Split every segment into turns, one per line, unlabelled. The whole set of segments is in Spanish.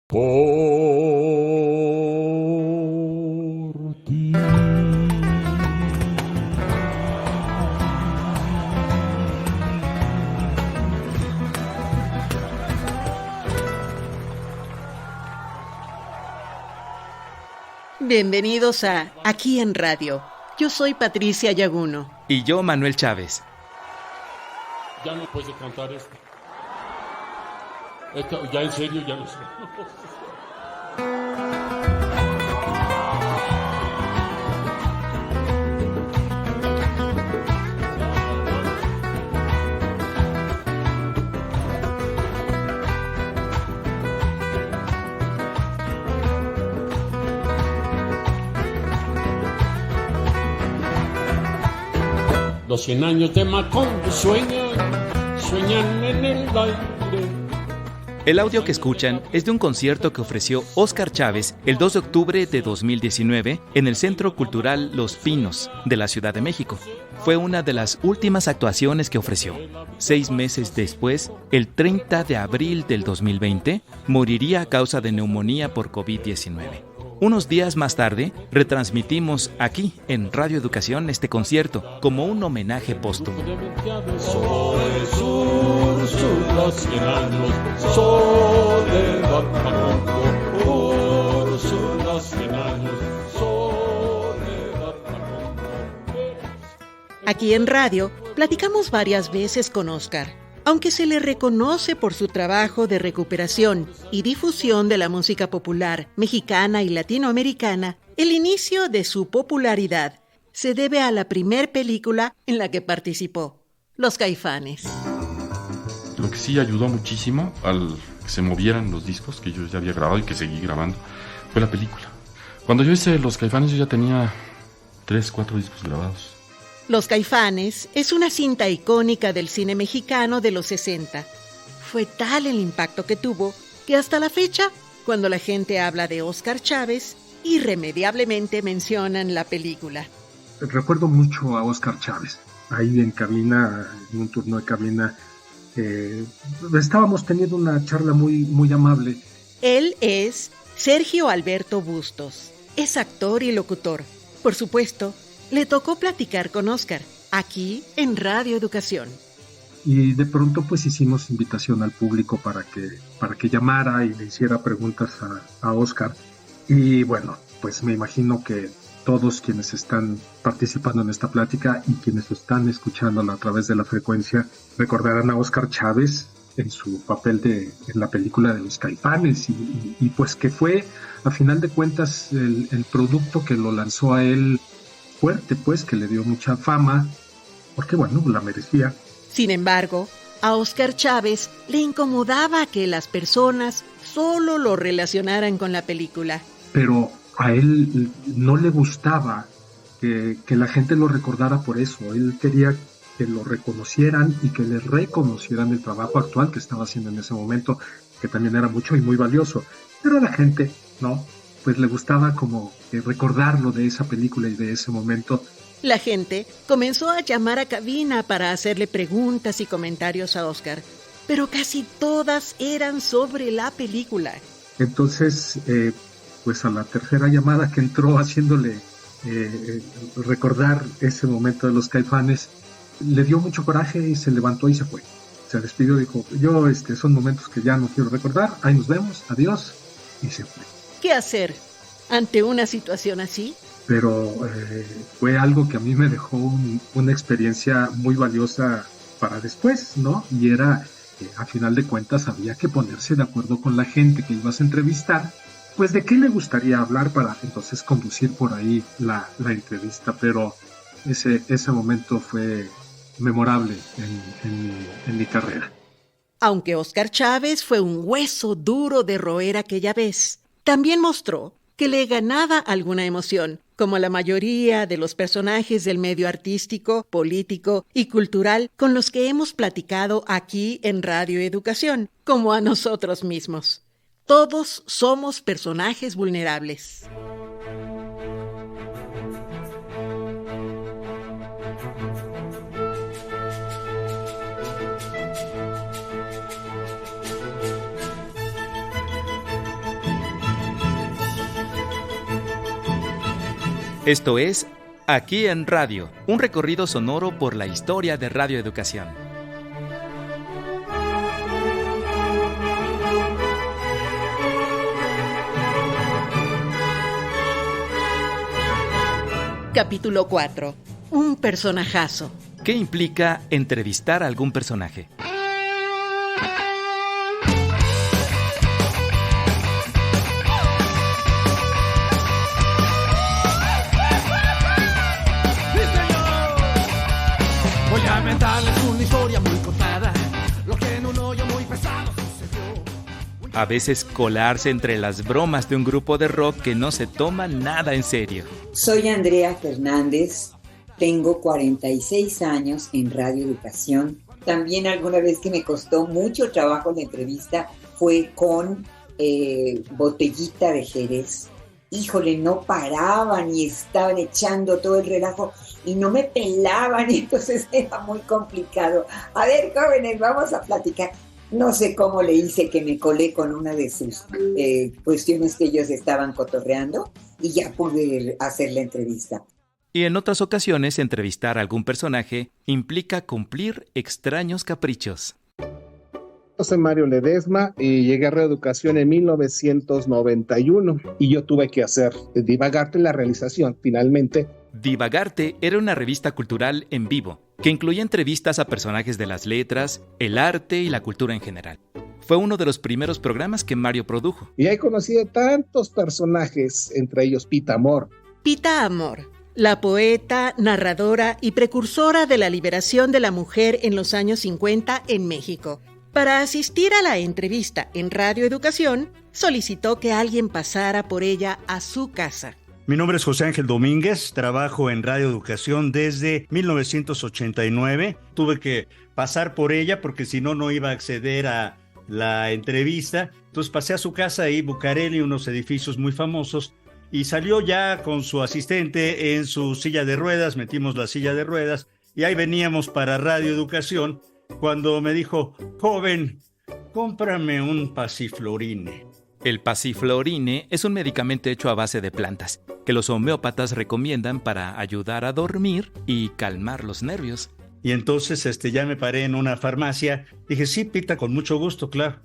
Por ti.
Bienvenidos a Aquí en Radio. Yo soy Patricia Yaguno.
Y yo, Manuel Chávez.
Ya no puedes cantar esto. Ya en serio, ya no sé. Los 100 años de Macondo sueñan en el aire.
El audio que escuchan es de un concierto que ofreció Óscar Chávez el 2 de octubre de 2019 en el Centro Cultural Los Pinos de la Ciudad de México. Fue una de las últimas actuaciones que ofreció. 6 meses después, el 30 de abril del 2020, moriría a causa de neumonía por COVID-19. Unos días más tarde, retransmitimos aquí en Radio Educación este concierto como un homenaje póstumo.
Aquí en Radio platicamos varias veces con Óscar. Aunque se le reconoce por su trabajo de recuperación y difusión de la música popular mexicana y latinoamericana, el inicio de su popularidad se debe a la primer película en la que participó, Los Caifanes.
Lo que sí ayudó muchísimo al que se movieran los discos que yo ya había grabado y que seguí grabando fue la película. Cuando yo hice Los Caifanes yo ya tenía 3, 4 discos grabados.
Los Caifanes es una cinta icónica del cine mexicano de los 60. Fue tal el impacto que tuvo que hasta la fecha, cuando la gente habla de Óscar Chávez, irremediablemente mencionan la película.
Recuerdo mucho a Óscar Chávez. Ahí en cabina, en un turno de cabina, estábamos teniendo una charla muy amable.
Él es Sergio Alberto Bustos. Es actor y locutor. Por supuesto, le tocó platicar con Óscar, aquí en Radio Educación.
Y de pronto pues hicimos invitación al público para que llamara y le hiciera preguntas a Óscar. Y bueno, pues me imagino que todos quienes están participando en esta plática y quienes están escuchándola a través de la frecuencia recordarán a Óscar Chávez en su papel en la película de Los Caifanes y pues que fue a final de cuentas el producto que lo lanzó a él fuerte, pues, que le dio mucha fama, porque bueno, la merecía.
Sin embargo, a Óscar Chávez le incomodaba que las personas solo lo relacionaran con la película.
Pero a él no le gustaba que la gente lo recordara por eso. Él quería que lo reconocieran y que le reconocieran el trabajo actual que estaba haciendo en ese momento, que también era mucho y muy valioso. Pero a la gente, no, pues le gustaba como recordarlo de esa película y de ese momento.
La gente comenzó a llamar a cabina para hacerle preguntas y comentarios a Óscar, pero casi todas eran sobre la película.
Entonces, pues a la tercera llamada que entró haciéndole recordar ese momento de Los Caifanes, le dio mucho coraje y se levantó y se fue. Se despidió, dijo, yo son momentos que ya no quiero recordar, ahí nos vemos, adiós, y se fue.
¿Qué hacer ante una situación así?
Pero fue algo que a mí me dejó una experiencia muy valiosa para después, ¿no? Y era, a final de cuentas, había que ponerse de acuerdo con la gente que ibas a entrevistar, pues de qué le gustaría hablar para entonces conducir por ahí la entrevista. Pero ese momento fue memorable en mi carrera.
Aunque Óscar Chávez fue un hueso duro de roer aquella vez, también mostró que le ganaba alguna emoción, como la mayoría de los personajes del medio artístico, político y cultural con los que hemos platicado aquí en Radio Educación, como a nosotros mismos. Todos somos personajes vulnerables.
Esto es Aquí en Radio, un recorrido sonoro por la historia de Radio Educación.
Capítulo 4. Un personajazo.
¿Qué implica entrevistar a algún personaje?
Voy a inventarles una historia muy cortada, lo que en un hoyo muy pesado sucedió.
A veces colarse entre las bromas de un grupo de rock que no se toma nada en serio.
Soy Andrea Fernández, tengo 46 años en Radio Educación. También alguna vez que me costó mucho trabajo la entrevista fue con Botellita de Jerez. Híjole, no paraban y estaban echando todo el relajo y no me pelaban, y entonces era muy complicado. A ver, jóvenes, vamos a platicar. No sé cómo le hice que me colé con una de sus cuestiones que ellos estaban cotorreando y ya pude hacer la entrevista.
Y en otras ocasiones, entrevistar a algún personaje implica cumplir extraños caprichos.
Soy Mario Ledesma y llegué a Reeducación en 1991 y yo tuve que hacer Divagarte la realización, finalmente.
Divagarte era una revista cultural en vivo, que incluía entrevistas a personajes de las letras, el arte y la cultura en general. Fue uno de los primeros programas que Mario produjo.
Y ahí conocí a tantos personajes, entre ellos Pita Amor.
Pita Amor, la poeta, narradora y precursora de la liberación de la mujer en los años 50 en México. Para asistir a la entrevista en Radio Educación, solicitó que alguien pasara por ella a su casa.
Mi nombre es José Ángel Domínguez, trabajo en Radio Educación desde 1989. Tuve que pasar por ella porque si no, no iba a acceder a la entrevista. Entonces pasé a su casa ahí, Bucareli, unos edificios muy famosos, y salió ya con su asistente en su silla de ruedas, metimos la silla de ruedas, y ahí veníamos para Radio Educación, cuando me dijo: joven, cómprame un pasiflorine.
El pasiflorine es un medicamento hecho a base de plantas, que los homeópatas recomiendan para ayudar a dormir y calmar los nervios.
Y entonces ya me paré en una farmacia, dije: sí, Pita, con mucho gusto, claro.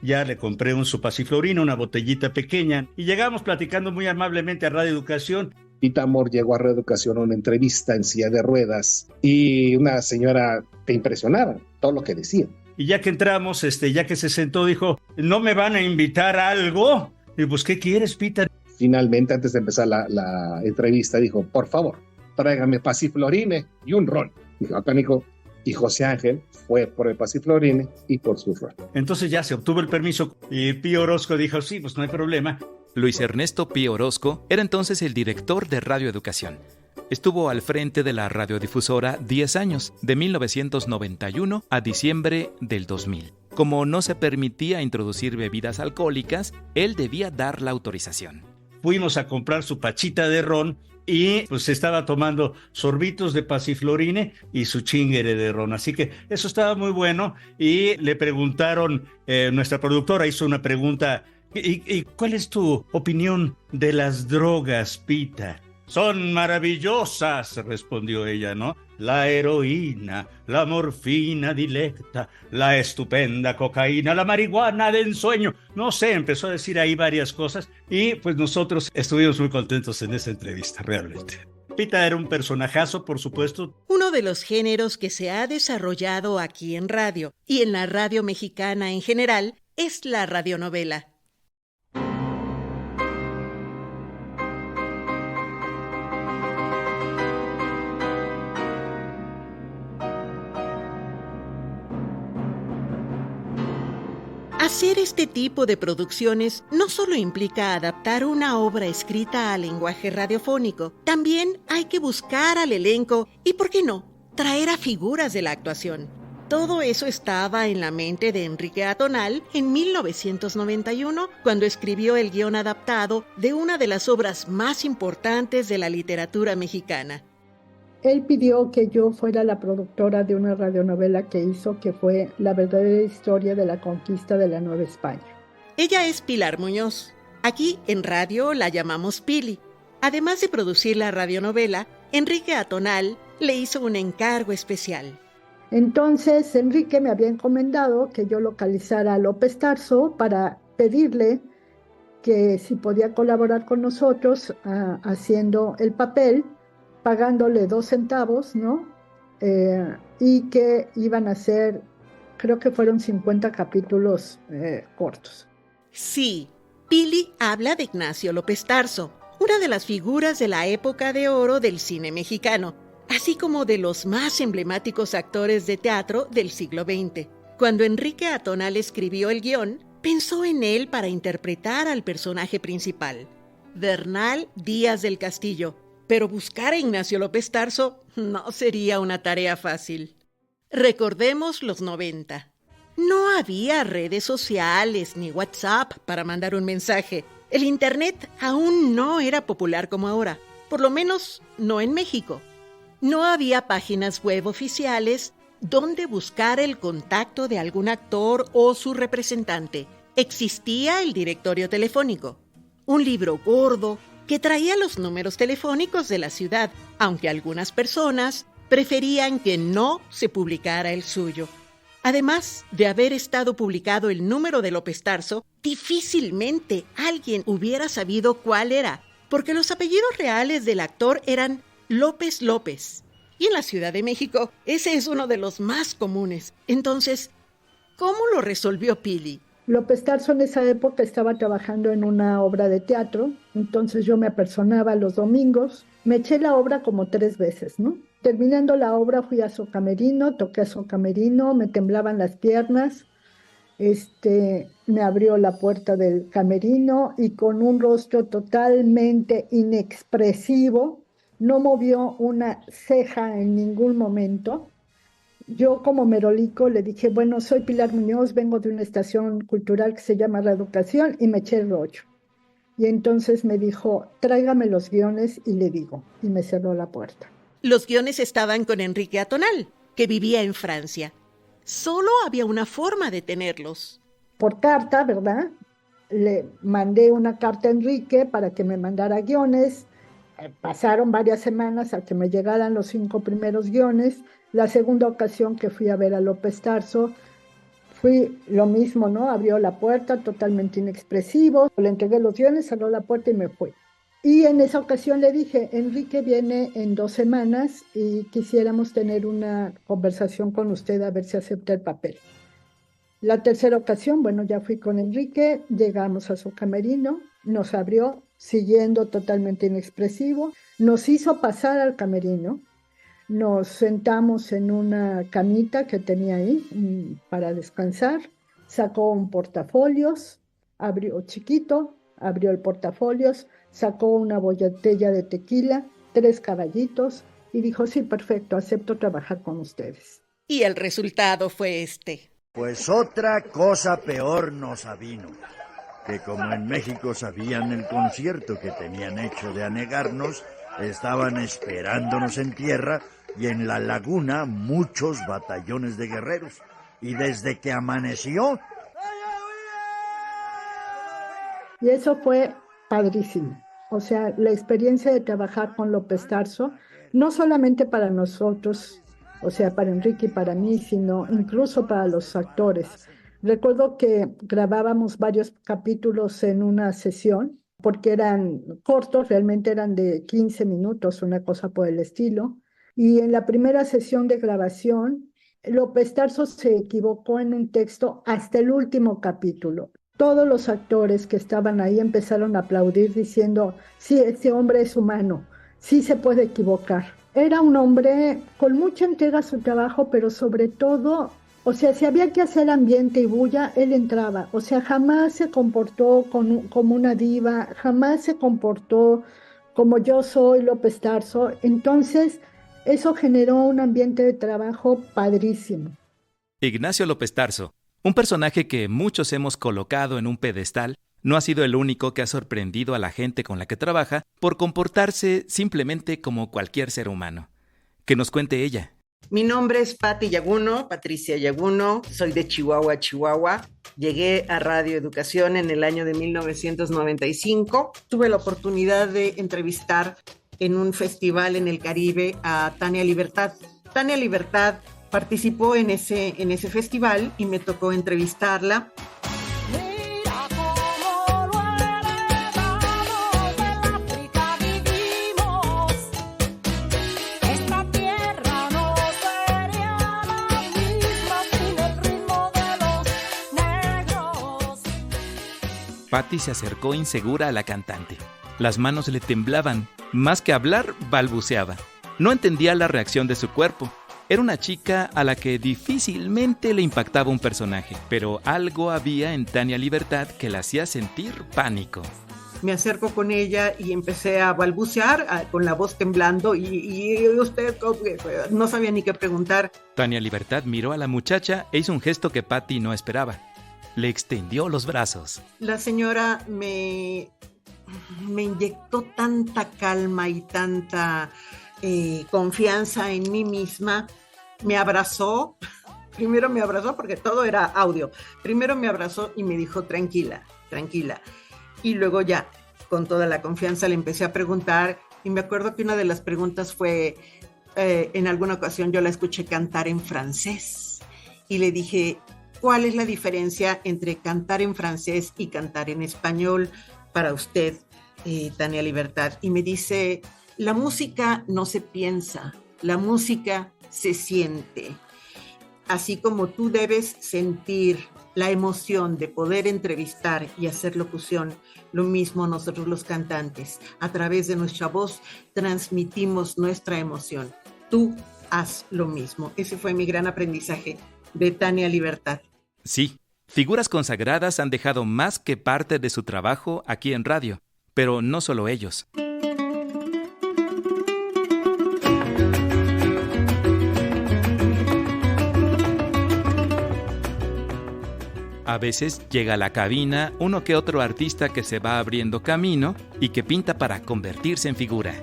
Ya le compré su pasiflorine, una botellita pequeña, y llegamos platicando muy amablemente a Radio Educación.
Pita Amor llegó a Reeducación a una entrevista en silla de ruedas y una señora te impresionaba todo lo que decía.
Y ya que entramos, ya que se sentó, dijo: ¿no me van a invitar a algo? Y pues, ¿qué quieres, Pita?
Finalmente, antes de empezar la entrevista, dijo: por favor, tráigame pasiflorine y un ron. Dijo: acá, Nico. Y José Ángel fue por el pasiflorine y por su ron.
Entonces ya se obtuvo el permiso y Pío Orozco dijo: sí, pues no hay problema.
Luis Ernesto Pío Orozco era entonces el director de Radio Educación. Estuvo al frente de la radiodifusora 10 años, de 1991 a diciembre del 2000. Como no se permitía introducir bebidas alcohólicas, él debía dar la autorización.
Fuimos a comprar su pachita de ron y pues estaba tomando sorbitos de pasiflorine y su chingere de ron. Así que eso estaba muy bueno y le preguntaron, nuestra productora hizo una pregunta: ¿Y cuál es tu opinión de las drogas, Pita? Son maravillosas, respondió ella, ¿no? La heroína, la morfina dilecta, la estupenda cocaína, la marihuana de ensueño. No sé, empezó a decir ahí varias cosas y pues nosotros estuvimos muy contentos en esa entrevista, realmente. Pita era un personajazo, por supuesto.
Uno de los géneros que se ha desarrollado aquí en radio y en la radio mexicana en general es la radionovela. Hacer este tipo de producciones no solo implica adaptar una obra escrita al lenguaje radiofónico, también hay que buscar al elenco y, ¿por qué no?, traer a figuras de la actuación. Todo eso estaba en la mente de Enrique Atonal en 1991, cuando escribió el guión adaptado de una de las obras más importantes de la literatura mexicana.
Él pidió que yo fuera la productora de una radionovela que hizo, que fue La verdadera historia de la conquista de la Nueva España.
Ella es Pilar Muñoz. Aquí en radio la llamamos Pili. Además de producir la radionovela, Enrique Atonal le hizo un encargo especial.
Entonces, Enrique me había encomendado que yo localizara a López Tarso para pedirle que si podía colaborar con nosotros haciendo el papel, pagándole 2 centavos, ¿no? Y que iban a ser, creo que fueron 50 capítulos cortos.
Sí, Pili habla de Ignacio López Tarso, una de las figuras de la época de oro del cine mexicano, así como de los más emblemáticos actores de teatro del siglo XX. Cuando Enrique Atonal escribió el guión, pensó en él para interpretar al personaje principal, Bernal Díaz del Castillo, pero buscar a Ignacio López Tarso no sería una tarea fácil. Recordemos los 90. No había redes sociales ni WhatsApp para mandar un mensaje. El Internet aún no era popular como ahora, por lo menos no en México. No había páginas web oficiales donde buscar el contacto de algún actor o su representante. Existía el directorio telefónico, un libro gordo que traía los números telefónicos de la ciudad, aunque algunas personas preferían que no se publicara el suyo. Además de haber estado publicado el número de López Tarso, difícilmente alguien hubiera sabido cuál era, porque los apellidos reales del actor eran López López. Y en la Ciudad de México, ese es uno de los más comunes. Entonces, ¿cómo lo resolvió Pili?
López Tarso en esa época estaba trabajando en una obra de teatro, entonces yo me apersonaba los domingos, me eché la obra como 3 veces, ¿no? Terminando la obra fui a su camerino, toqué a su camerino, me temblaban las piernas, me abrió la puerta del camerino y con un rostro totalmente inexpresivo, no movió una ceja en ningún momento. Yo como merolico le dije, bueno, soy Pilar Muñoz, vengo de una estación cultural que se llama Reeducación y me eché el rollo. Y entonces me dijo, tráigame los guiones y le digo, y me cerró la puerta.
Los guiones estaban con Enrique Atonal, que vivía en Francia. Solo había una forma de tenerlos.
Por carta, ¿verdad? Le mandé una carta a Enrique para que me mandara guiones. Pasaron varias semanas a que me llegaran los 5 primeros guiones. La segunda ocasión que fui a ver a López Tarso, fui lo mismo, ¿no? Abrió la puerta, totalmente inexpresivo. Le entregué los guiones, cerró la puerta y me fui. Y en esa ocasión le dije, Enrique viene en 2 semanas y quisiéramos tener una conversación con usted a ver si acepta el papel. La tercera ocasión, bueno, ya fui con Enrique, llegamos a su camerino, nos abrió, siguiendo totalmente inexpresivo, nos hizo pasar al camerino, nos sentamos en una camita que tenía ahí para descansar, sacó un portafolios, abrió chiquito, abrió el portafolios, sacó una botella de tequila, 3 caballitos y dijo, sí, perfecto, acepto trabajar con ustedes.
Y el resultado fue este.
Pues otra cosa peor nos avino, que como en México sabían el concierto que tenían hecho de anegarnos, estaban esperándonos en tierra y en la laguna muchos batallones de guerreros. Y desde que amaneció...
Y eso fue padrísimo. O sea, la experiencia de trabajar con López Tarso, no solamente para nosotros, o sea, para Enrique y para mí, sino incluso para los actores. Recuerdo que grabábamos varios capítulos en una sesión, porque eran cortos, realmente eran de 15 minutos, una cosa por el estilo. Y en la primera sesión de grabación, López Tarso se equivocó en un texto hasta el último capítulo. Todos los actores que estaban ahí empezaron a aplaudir diciendo, sí, este hombre es humano, sí se puede equivocar. Era un hombre con mucha entrega a su trabajo, pero sobre todo, o sea, si había que hacer ambiente y bulla, él entraba. O sea, jamás se comportó como una diva, jamás se comportó como yo soy López Tarso. Entonces, eso generó un ambiente de trabajo padrísimo.
Ignacio López Tarso, un personaje que muchos hemos colocado en un pedestal, no ha sido el único que ha sorprendido a la gente con la que trabaja por comportarse simplemente como cualquier ser humano. Que nos cuente ella.
Mi nombre es Patti Yaguno, Patricia Yaguno, soy de Chihuahua, Chihuahua. Llegué a Radio Educación en el año de 1995. Tuve la oportunidad de entrevistar en un festival en el Caribe a Tania Libertad. Tania Libertad participó en ese festival y me tocó entrevistarla.
Patti se acercó insegura a la cantante. Las manos le temblaban. Más que hablar, balbuceaba. No entendía la reacción de su cuerpo. Era una chica a la que difícilmente le impactaba un personaje, pero algo había en Tania Libertad que la hacía sentir pánico.
Me acerco con ella y empecé a balbucear con la voz temblando y usted no sabía ni qué preguntar.
Tania Libertad miró a la muchacha e hizo un gesto que Patti no esperaba. Le extendió los brazos.
La señora me inyectó tanta calma y tanta confianza en mí misma. Me abrazó. Primero me abrazó porque todo era audio. Primero me abrazó y me dijo, tranquila, tranquila. Y luego ya, con toda la confianza, le empecé a preguntar. Y me acuerdo que una de las preguntas fue, en alguna ocasión yo la escuché cantar en francés. Y le dije, ¿cuál es la diferencia entre cantar en francés y cantar en español para usted, Tania Libertad? Y me dice, la música no se piensa, la música se siente. Así como tú debes sentir la emoción de poder entrevistar y hacer locución, lo mismo nosotros los cantantes. A través de nuestra voz transmitimos nuestra emoción. Tú haz lo mismo. Ese fue mi gran aprendizaje de Tania Libertad.
Sí, figuras consagradas han dejado más que parte de su trabajo aquí en radio, pero no solo ellos. A veces llega a la cabina uno que otro artista que se va abriendo camino y que pinta para convertirse en figura.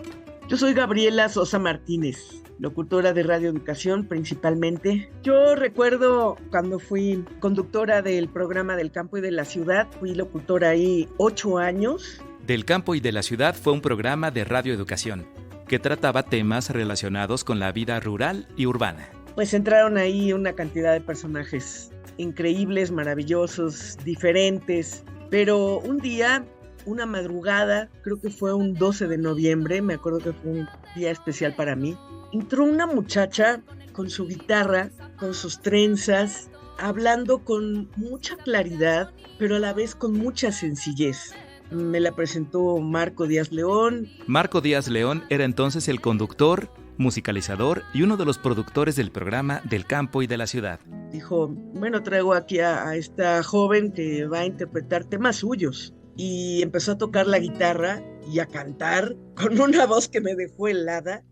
Yo soy Gabriela Sosa Martínez, locutora de Radio Educación principalmente. Yo recuerdo cuando fui conductora del programa Del Campo y de la Ciudad, fui locutora ahí 8 años.
Del Campo y de la Ciudad fue un programa de Radio Educación que trataba temas relacionados con la vida rural y urbana.
Pues entraron ahí una cantidad de personajes increíbles, maravillosos, diferentes, pero un día, una madrugada, creo que fue un 12 de noviembre, me acuerdo que fue un día especial para mí, entró una muchacha con su guitarra, con sus trenzas, hablando con mucha claridad, pero a la vez con mucha sencillez. Me la presentó Marco Díaz León.
Marco Díaz León era entonces el conductor, musicalizador y uno de los productores del programa Del Campo y de la Ciudad.
Dijo, bueno, traigo aquí a esta joven que va a interpretar temas suyos. Y empezó a tocar la guitarra y a cantar con una voz que me dejó helada.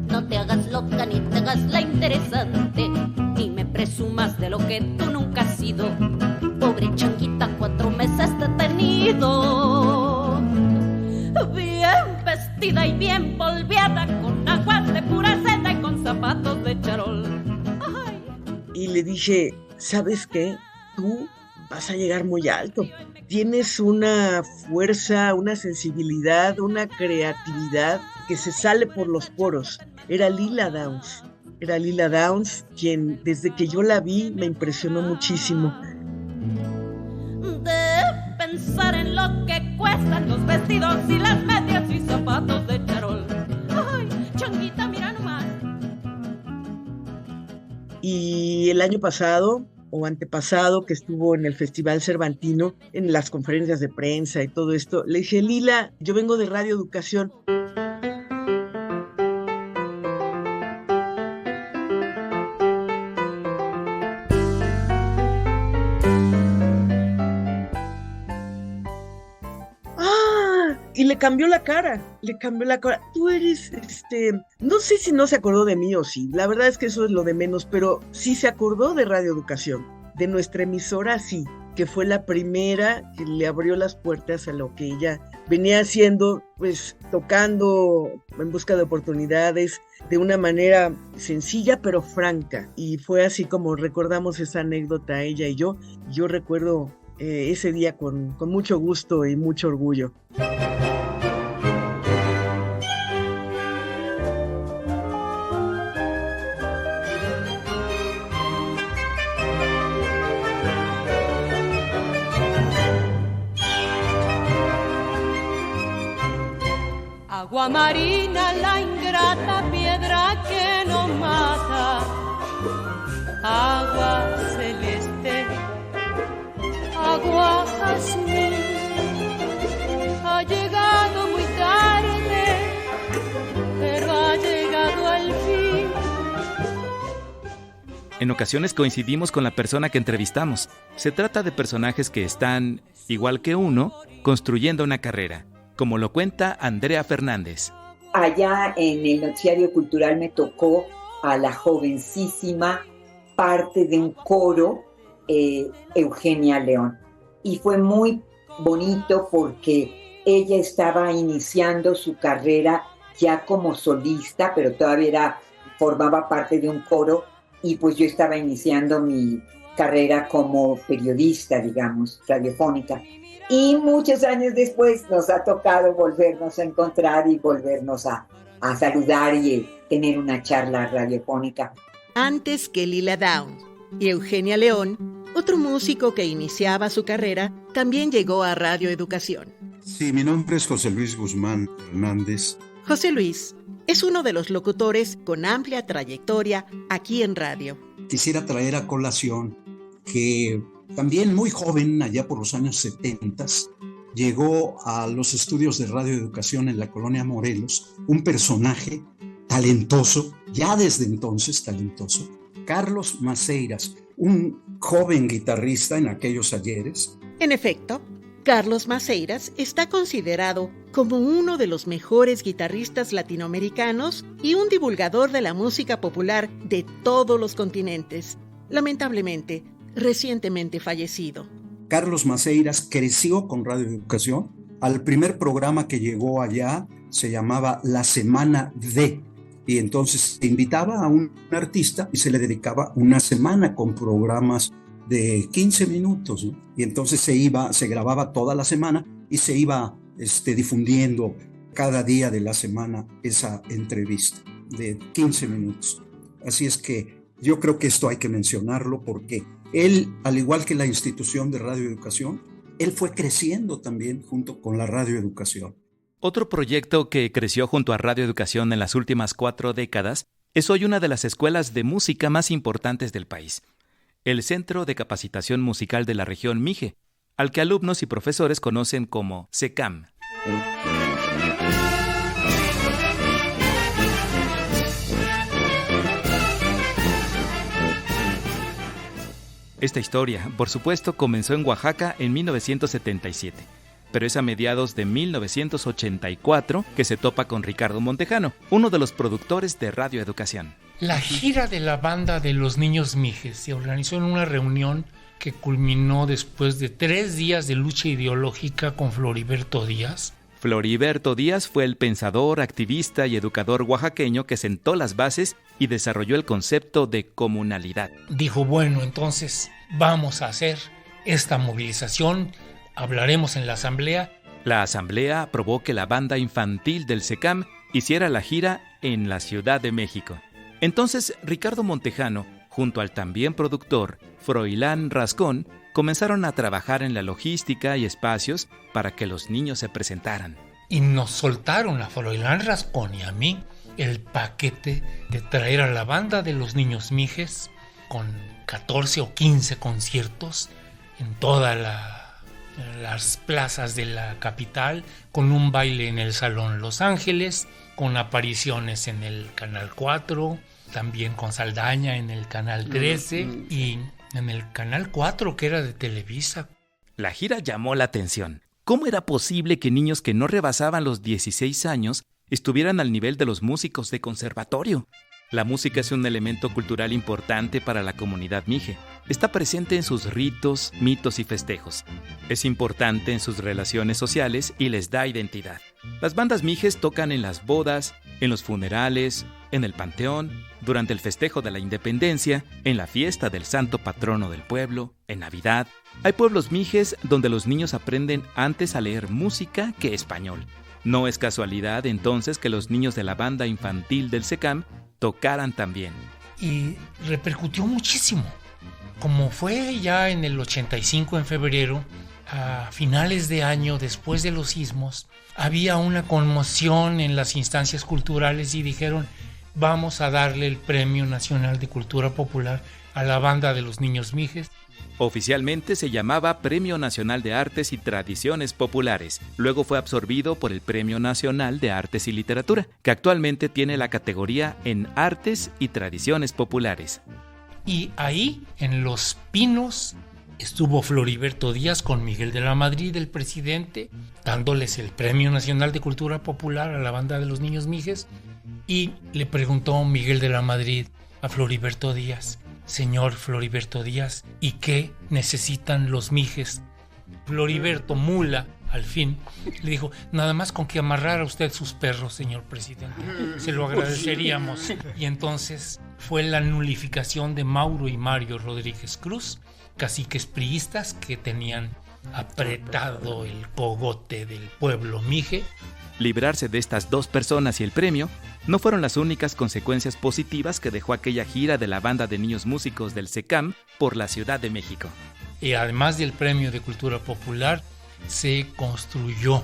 No te hagas loca ni te hagas la interesante, ni me presumas de lo que tú nunca has sido. Pobre changuita, 4 meses te he tenido. Bien vestida y bien polviada, con aguas de pura seda y con zapatos de charol. Ay.
Y le dije, ¿sabes qué? Tú vas a llegar muy alto. Tienes una fuerza, una sensibilidad, una creatividad que se sale por los poros. Era Lila Downs. Era Lila Downs quien, desde que yo la vi, me impresionó muchísimo.
De pensar en lo que cuestan los vestidos y las medias y zapatos de charol. Ay, changuita, mira nomás.
Y el año pasado o antepasado que estuvo en el Festival Cervantino, en las conferencias de prensa y todo esto, le dije, Lila, yo vengo de Radio Educación. Y le cambió la cara. Tú eres, no sé si no se acordó de mí o sí, la verdad es que eso es lo de menos, pero sí se acordó de Radio Educación, de nuestra emisora, sí. que fue la primera que le abrió las puertas a lo que ella venía haciendo, pues tocando en busca de oportunidades de una manera sencilla pero franca. Y fue así como recordamos esa anécdota ella y yo. Yo recuerdo ese día con mucho gusto y mucho orgullo.
Agua marina, la ingrata piedra que no mata. Agua celeste, agua azul. Ha llegado muy tarde, pero ha llegado al fin.
En ocasiones coincidimos con la persona que entrevistamos. Se trata de personajes que están, igual que uno, construyendo una carrera, como lo cuenta Andrea Fernández.
Allá en el Noticiario Cultural me tocó a la jovencísima parte de un coro, Eugenia León. Y fue muy bonito porque ella estaba iniciando su carrera ya como solista, pero todavía formaba parte de un coro, y pues yo estaba iniciando mi carrera como periodista, digamos, radiofónica. Y muchos años después nos ha tocado volvernos a encontrar y volvernos a saludar y tener una charla radiofónica.
Antes que Lila Downs y Eugenia León, otro músico que iniciaba su carrera también llegó a Radio Educación.
Sí, mi nombre es José Luis Guzmán Hernández.
José Luis es uno de los locutores con amplia trayectoria aquí en radio.
Quisiera traer a colación que también muy joven, allá por los años 70, llegó a los estudios de Radio Educación en la colonia Morelos un personaje talentoso, ya desde entonces talentoso, Carlos Maceiras, un joven guitarrista en aquellos ayeres.
En efecto, Carlos Maceiras está considerado como uno de los mejores guitarristas latinoamericanos y un divulgador de la música popular de todos los continentes. Lamentablemente, recientemente fallecido.
Carlos Maceiras creció con Radio Educación. Al primer programa que llegó allá se llamaba La Semana de, y entonces se invitaba a un artista y se le dedicaba una semana con programas de 15 minutos, ¿no? Y entonces se grababa toda la semana y se iba difundiendo cada día de la semana esa entrevista de 15 minutos. Así es que yo creo que esto hay que mencionarlo porque él, al igual que la institución de Radio Educación, él fue creciendo también junto con la Radio Educación.
Otro proyecto que creció junto a Radio Educación en las últimas 4 décadas es hoy una de las escuelas de música más importantes del país, el Centro de Capacitación Musical de la Región Mije, al que alumnos y profesores conocen como CECAM. Esta historia, por supuesto, comenzó en Oaxaca en 1977, pero es a mediados de 1984 que se topa con Ricardo Montejano, uno de los productores de Radio Educación.
La gira de la banda de los niños Mijes se organizó en una reunión que culminó después de 3 días de lucha ideológica con Floriberto Díaz.
Floriberto Díaz fue el pensador, activista y educador oaxaqueño que sentó las bases y desarrolló el concepto de comunalidad.
Dijo, bueno, entonces vamos a hacer esta movilización, hablaremos en la asamblea.
La asamblea aprobó que la banda infantil del CECAM hiciera la gira en la Ciudad de México. Entonces Ricardo Montejano, junto al también productor Froilán Rascón, comenzaron a trabajar en la logística y espacios para que los niños se presentaran.
Y nos soltaron a Froilán Rascón y a mí el paquete de traer a la banda de los niños Mijes con 14 o 15 conciertos en todas las plazas de la capital, con un baile en el Salón Los Ángeles, con apariciones en el Canal 4, también con Saldaña en el Canal 13 y en el Canal 4, que era de Televisa.
La gira llamó la atención. ¿Cómo era posible que niños que no rebasaban los 16 años estuvieran al nivel de los músicos de conservatorio? La música es un elemento cultural importante para la comunidad mije. Está presente en sus ritos, mitos y festejos. Es importante en sus relaciones sociales y les da identidad. Las bandas mijes tocan en las bodas, en los funerales, en el panteón, durante el festejo de la independencia, en la fiesta del santo patrono del pueblo, en Navidad. Hay pueblos mijes donde los niños aprenden antes a leer música que español. No es casualidad entonces que los niños de la banda infantil del SECAM tocaran también.
Y repercutió muchísimo. Como fue ya en el 85, en febrero, a finales de año, después de los sismos, había una conmoción en las instancias culturales y dijeron, vamos a darle el Premio Nacional de Cultura Popular a la banda de los niños mijes.
Oficialmente se llamaba Premio Nacional de Artes y Tradiciones Populares. Luego fue absorbido por el Premio Nacional de Artes y Literatura, que actualmente tiene la categoría en Artes y Tradiciones Populares.
Y ahí, en Los Pinos, estuvo Floriberto Díaz con Miguel de la Madrid, el presidente, dándoles el Premio Nacional de Cultura Popular a la banda de los niños mijes. Y le preguntó Miguel de la Madrid a Floriberto Díaz, señor Floriberto Díaz, ¿y qué necesitan los mijes? Floriberto Mula, al fin, le dijo, nada más con que amarrara usted sus perros, señor presidente, se lo agradeceríamos. Y entonces fue la nulificación de Mauro y Mario Rodríguez Cruz, caciques priistas que tenían apretado el cogote del pueblo mije.
Librarse de estas dos personas y el premio no fueron las únicas consecuencias positivas que dejó aquella gira de la banda de niños músicos del SECAM por la Ciudad de México.
Y además del Premio de Cultura Popular, se construyó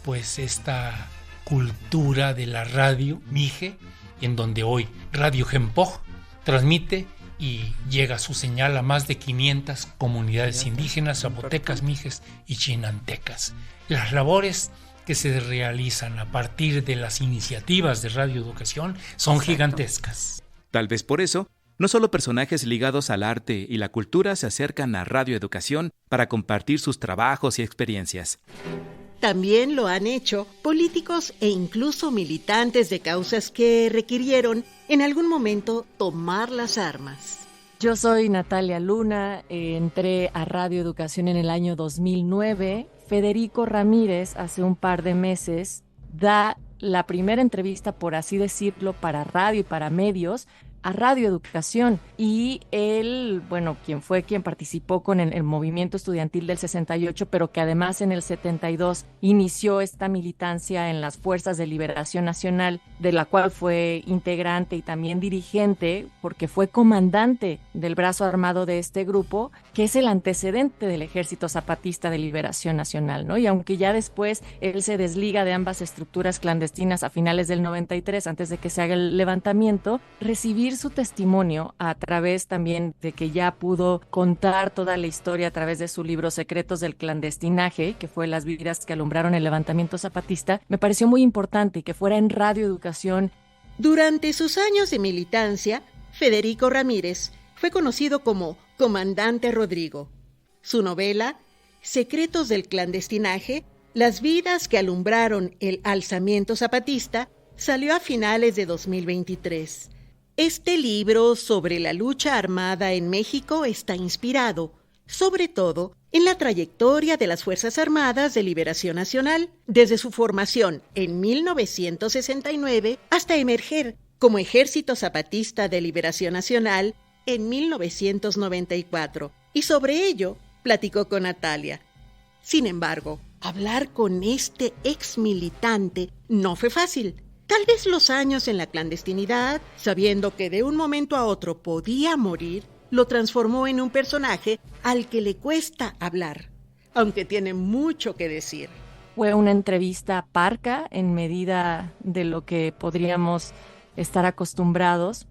pues esta cultura de la radio mije, en donde hoy Radio Gempoj transmite y llega su señal a más de 500 comunidades indígenas, zapotecas, mijes y chinantecas. Las labores que se realizan a partir de las iniciativas de Radio Educación son gigantescas.
Tal vez por eso, no solo personajes ligados al arte y la cultura se acercan a Radio Educación para compartir sus trabajos y experiencias.
También lo han hecho políticos e incluso militantes de causas que requirieron en algún momento tomar las armas.
Yo soy Natalia Luna, entré a Radio Educación en el año 2009. Federico Ramírez hace un par de meses da la primera entrevista, por así decirlo, para radio y para medios, a Radio Educación, y él, quien participó con el movimiento estudiantil del 68, pero que además en el 72 inició esta militancia en las Fuerzas de Liberación Nacional, de la cual fue integrante y también dirigente, porque fue comandante del brazo armado de este grupo, que es el antecedente del Ejército Zapatista de Liberación Nacional, ¿no? Y aunque ya después él se desliga de ambas estructuras clandestinas a finales del 93, antes de que se haga el levantamiento, recibir su testimonio a través también de que ya pudo contar toda la historia a través de su libro Secretos del Clandestinaje, que fue las vidas que alumbraron el levantamiento zapatista, me pareció muy importante que fuera en Radio Educación.
Durante sus años de militancia, Federico Ramírez fue conocido como Comandante Rodrigo. Su novela, Secretos del Clandestinaje, las vidas que alumbraron el alzamiento zapatista, salió a finales de 2023. Este libro sobre la lucha armada en México está inspirado, sobre todo, en la trayectoria de las Fuerzas Armadas de Liberación Nacional, desde su formación en 1969 hasta emerger como Ejército Zapatista de Liberación Nacional en 1994. Y sobre ello platicó con Natalia. Sin embargo, hablar con este ex militante no fue fácil. Tal vez los años en la clandestinidad, sabiendo que de un momento a otro podía morir, lo transformó en un personaje al que le cuesta hablar, aunque tiene mucho que decir.
Fue una entrevista parca en medida de lo que podríamos estar acostumbrados.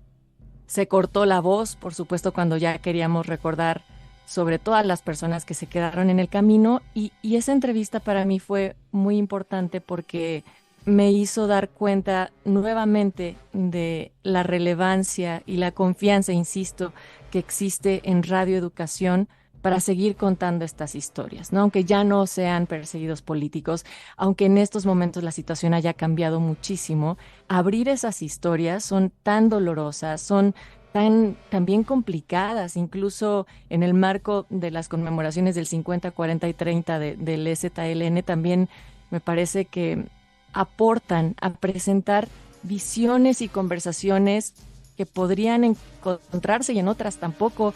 Se cortó la voz, por supuesto, cuando ya queríamos recordar sobre todas las personas que se quedaron en el camino, y esa entrevista para mí fue muy importante porque me hizo dar cuenta nuevamente de la relevancia y la confianza, insisto, que existe en Radio Educación para seguir contando estas historias, ¿no? Aunque ya no sean perseguidos políticos, aunque en estos momentos la situación haya cambiado muchísimo, abrir esas historias son tan dolorosas, son también complicadas, incluso en el marco de las conmemoraciones del 50, 40 y 30 del EZLN, también me parece que aportan a presentar visiones y conversaciones que podrían encontrarse y en otras tampoco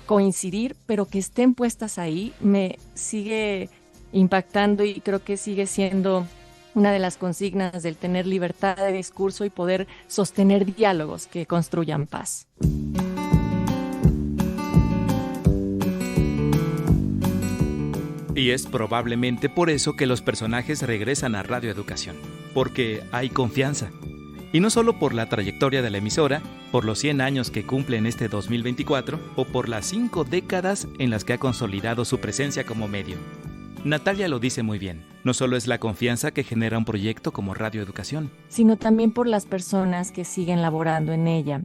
coincidir, pero que estén puestas ahí, me sigue impactando y creo que sigue siendo una de las consignas del tener libertad de discurso y poder sostener diálogos que construyan paz.
Y es probablemente por eso que los personajes regresan a Radio Educación, porque hay confianza. Y no solo por la trayectoria de la emisora, por los 100 años que cumple en este 2024, o por las 5 décadas en las que ha consolidado su presencia como medio. Natalia lo dice muy bien, no solo es la confianza que genera un proyecto como Radio Educación,
sino también por las personas que siguen laborando en ella.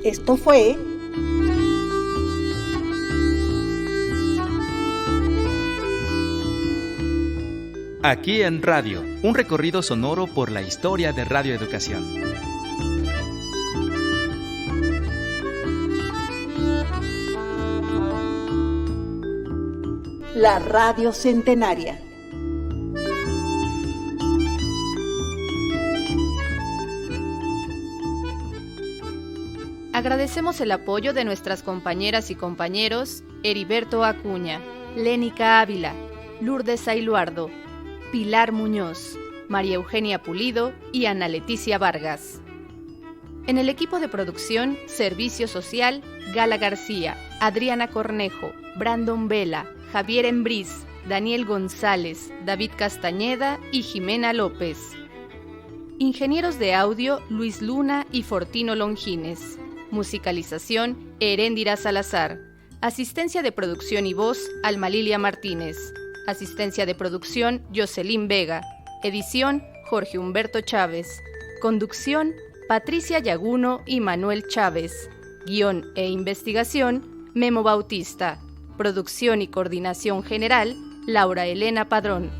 Esto fue
Aquí en Radio, un recorrido sonoro por la historia de Radio Educación.
La Radio Centenaria.
Agradecemos el apoyo de nuestras compañeras y compañeros Heriberto Acuña, Lénica Ávila, Lourdes Ailuardo, Pilar Muñoz, María Eugenia Pulido y Ana Leticia Vargas. En el equipo de producción, Servicio Social, Gala García, Adriana Cornejo, Brandon Vela, Javier Embriz, Daniel González, David Castañeda y Jimena López. Ingenieros de audio, Luis Luna y Fortino Longines. Musicalización, Heréndira Salazar. Asistencia de producción y voz, Alma Lilia Martínez. Asistencia de producción, Jocelyn Vega. Edición, Jorge Humberto Chávez. Conducción, Patricia Yaguno y Manuel Chávez. Guión e investigación, Memo Bautista. Producción y coordinación general, Laura Elena Padrón.